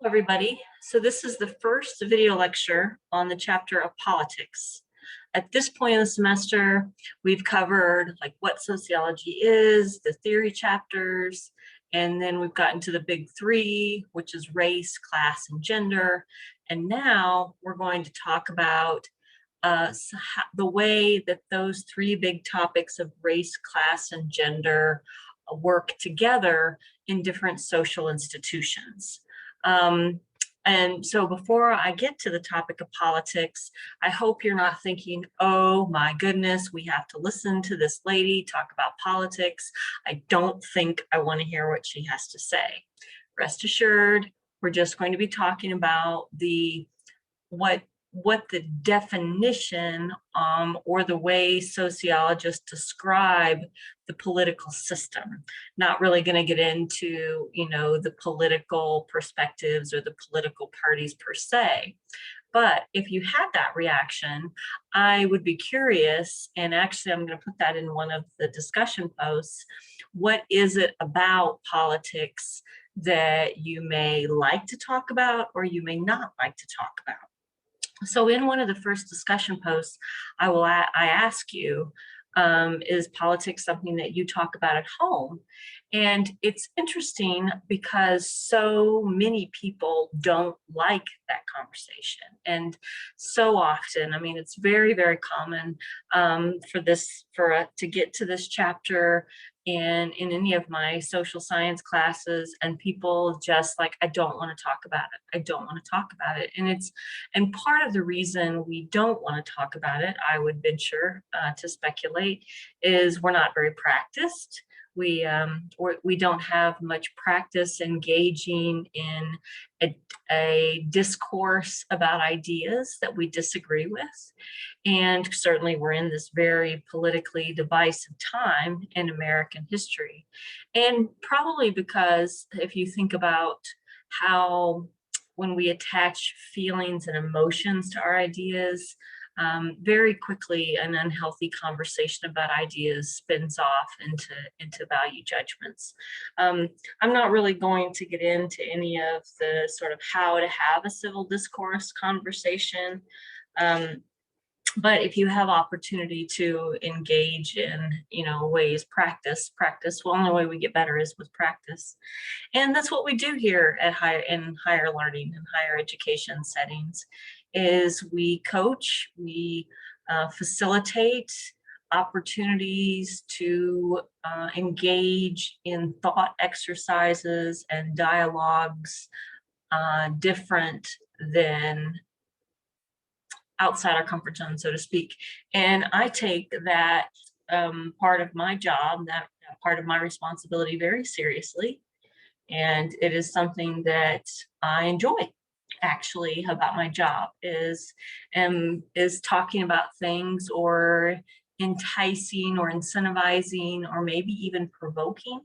Everybody. So this is the first video lecture on the chapter of politics. At this point in the semester, we've covered like what sociology is, the theory chapters, and then we've gotten to the big three, which is race, class, and gender. And now we're going to talk about the way that those three big topics of race, class, and gender work together in different social institutions. And so before I get to the topic of politics, I hope you're not thinking, oh my goodness, we have to listen to this lady talk about politics. I don't think I want to hear what she has to say. Rest assured, we're just going to be talking about what the definition or the way sociologists describe the political system. Not really going to get into, the political perspectives or the political parties per se. But if you had that reaction, I would be curious, and actually I'm going to put that in one of the discussion posts. What is it about politics that you may like to talk about or you may not like to talk about? So in one of the first discussion posts, I ask you, is politics something that you talk about at home? And it's interesting because so many people don't like that conversation. And so often, it's very, very common to get to this chapter in any of my social science classes, and people just like, I don't want to talk about it. I don't want to talk about it. And part of the reason we don't want to talk about it, I would venture to speculate, is we're not very practiced. We don't have much practice engaging in a discourse about ideas that we disagree with. And certainly we're in this very politically divisive time in American history. And probably because if you think about how when we attach feelings and emotions to our ideas, very quickly an unhealthy conversation about ideas spins off into value judgments. I'm not really going to get into any of the sort of how to have a civil discourse conversation. But if you have opportunity to engage in, ways, practice, well, the only way we get better is with practice. And that's what we do here at higher learning and higher education settings, is we coach, we facilitate opportunities to engage in thought exercises and dialogues different than outside our comfort zone, so to speak. And I take that part of my job, that part of my responsibility very seriously. And it is something that I enjoy actually about my job is talking about things or enticing or incentivizing or maybe even provoking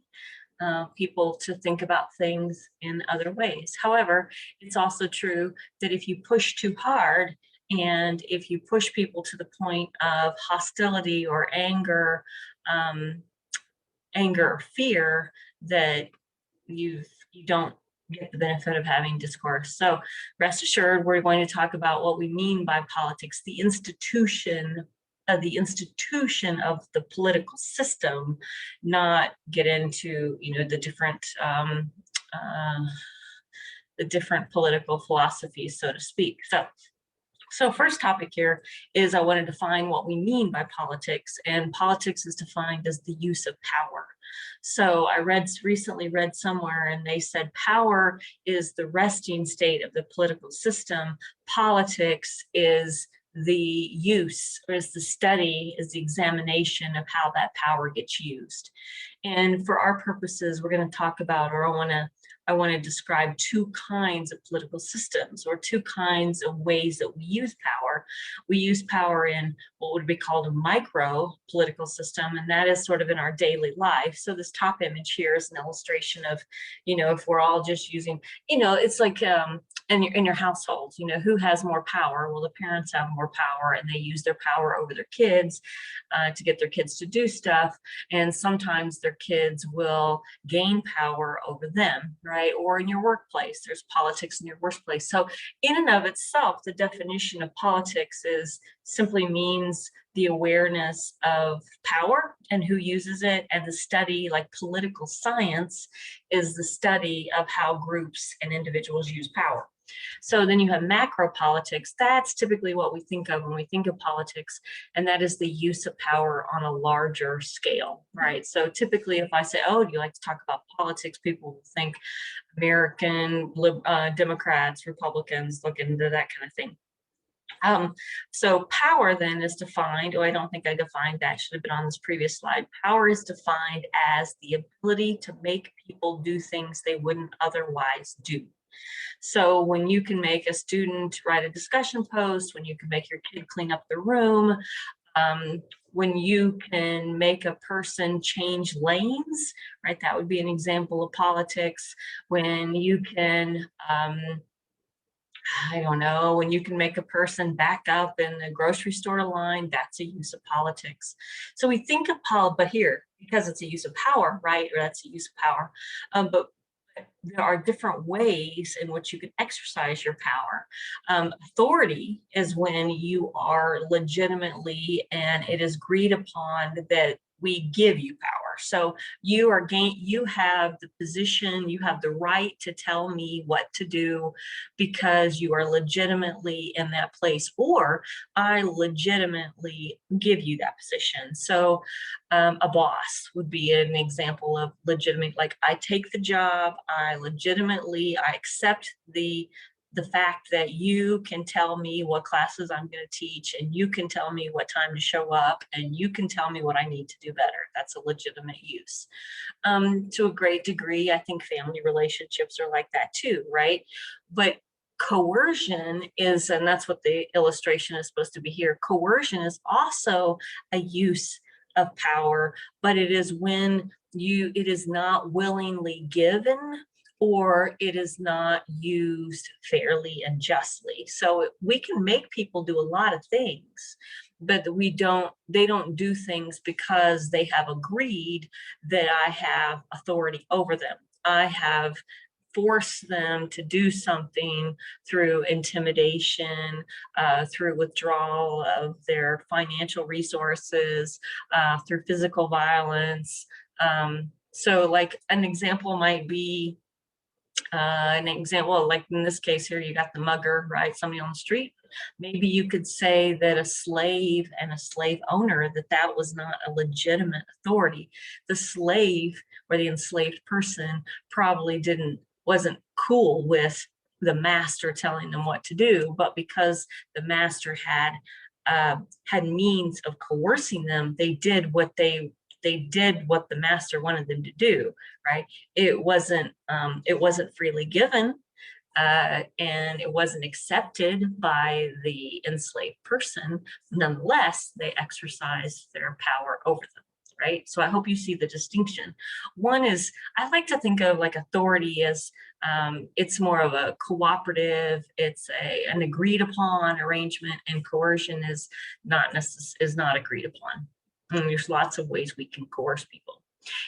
people to think about things in other ways. However, it's also true that if you push too hard, and if you push people to the point of hostility or anger or fear, that you don't get the benefit of having discourse. So rest assured, we're going to talk about what we mean by politics, the institution of the political system, not get into the different political philosophies, so to speak. So first topic here is I want to define what we mean by politics, and politics is defined as the use of power. So I recently read somewhere, and they said power is the resting state of the political system. Politics is the use, or is the study, is the examination of how that power gets used. And for our purposes, we're going to talk about, or I want to describe two kinds of political systems, or two kinds of ways that we use power. We use power in what would be called a micro political system, and that is sort of in our daily life. So this top image here is an illustration of, if we're all just using, it's like in your household, who has more power? Well, the parents have more power, and they use their power over their kids to get their kids to do stuff. And sometimes their kids will gain power over them, right? Or in your workplace, there's politics in your workplace. So in and of itself, the definition of politics is simply means the awareness of power and who uses it. And the study, like political science, is the study of how groups and individuals use power. So then you have macro politics. That's typically what we think of when we think of politics, and that is the use of power on a larger scale, right? So typically, if I say, "Oh, do you like to talk about politics?" people will think American Democrats, Republicans, look into that kind of thing. So power then is defined. Oh, I don't think I defined that. Should have been on this previous slide. Power is defined as the ability to make people do things they wouldn't otherwise do. So when you can make a student write a discussion post, when you can make your kid clean up the room, when you can make a person change lanes, right? That would be an example of politics. When you can, I don't know, when you can make a person back up in the grocery store line, that's a use of politics. So we think of but here, because it's a use of power, right? Or that's a use of power. But there are different ways in which you can exercise your power. Authority is when you are legitimately, and it is agreed upon that we give you power. So you have the position, you have the right to tell me what to do because you are legitimately in that place, or I legitimately give you that position. So a boss would be an example of legitimate, like I take the job, I accept the fact that you can tell me what classes I'm going to teach, and you can tell me what time to show up, and you can tell me what I need to do better. That's a legitimate use. To a great degree, I think family relationships are like that too, right? But coercion is, and that's what the illustration is supposed to be here, coercion is also a use of power, but it is when it is not willingly given, or it is not used fairly and justly. So we can make people do a lot of things, but they don't do things because they have agreed that I have authority over them. I have forced them to do something through intimidation, through withdrawal of their financial resources, through physical violence. So like an example might be, like in this case here, you got the mugger, right? Somebody on the street. Maybe you could say that a slave and a slave owner, that was not a legitimate authority. The slave or the enslaved person probably wasn't cool with the master telling them what to do, but because the master had means of coercing them, they did what the master wanted them to do, right? It wasn't freely given, and it wasn't accepted by the enslaved person. Nonetheless, they exercised their power over them, right? So I hope you see the distinction. One is, I like to think of like authority as it's more of a cooperative, it's an agreed upon arrangement, and coercion is not agreed upon. And there's lots of ways we can coerce people.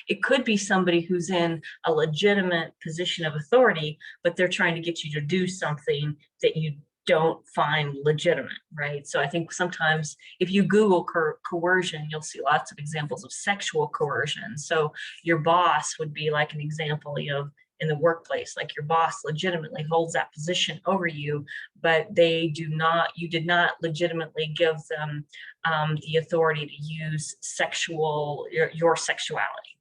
It could be somebody who's in a legitimate position of authority, but they're trying to get you to do something that you don't find legitimate, right? So I think sometimes if you Google coercion, you'll see lots of examples of sexual coercion. So your boss would be like an example of in the workplace, like your boss legitimately holds that position over you, but you did not legitimately give them the authority to use your sexuality.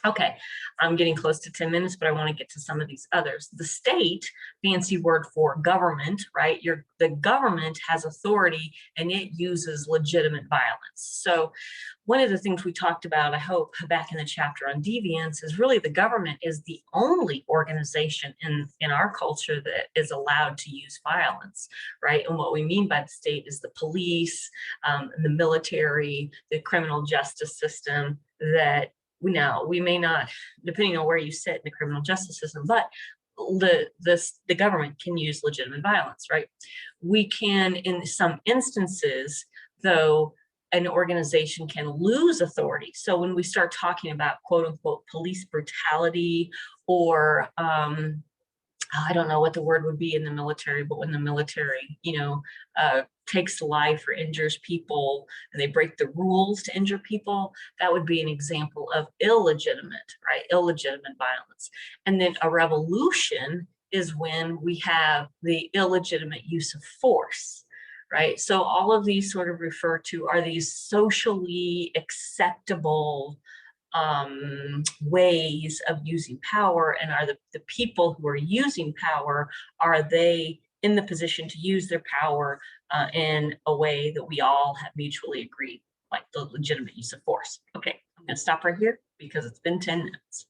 Okay, I'm getting close to 10 minutes, but I want to get to some of these others. The state, fancy word for government, right? The government has authority and it uses legitimate violence. So one of the things we talked about, I hope, back in the chapter on deviance is really the government is the only organization in our culture that is allowed to use violence, right? And what we mean by the state is the police, the military, the criminal justice system that now, we may not, depending on where you sit in the criminal justice system, but the government can use legitimate violence, right? We can, in some instances, though, an organization can lose authority. So when we start talking about quote unquote police brutality, or I don't know what the word would be in the military, but when the military, takes life or injures people and they break the rules to injure people, that would be an example of illegitimate, right? Illegitimate violence. And then a revolution is when we have the illegitimate use of force, right? So all of these sort of refer to are these socially acceptable ways of using power, and are the people who are using power, are they in the position to use their power in a way that we all have mutually agreed, like the legitimate use of force. Okay, I'm going to stop right here because it's been 10 minutes.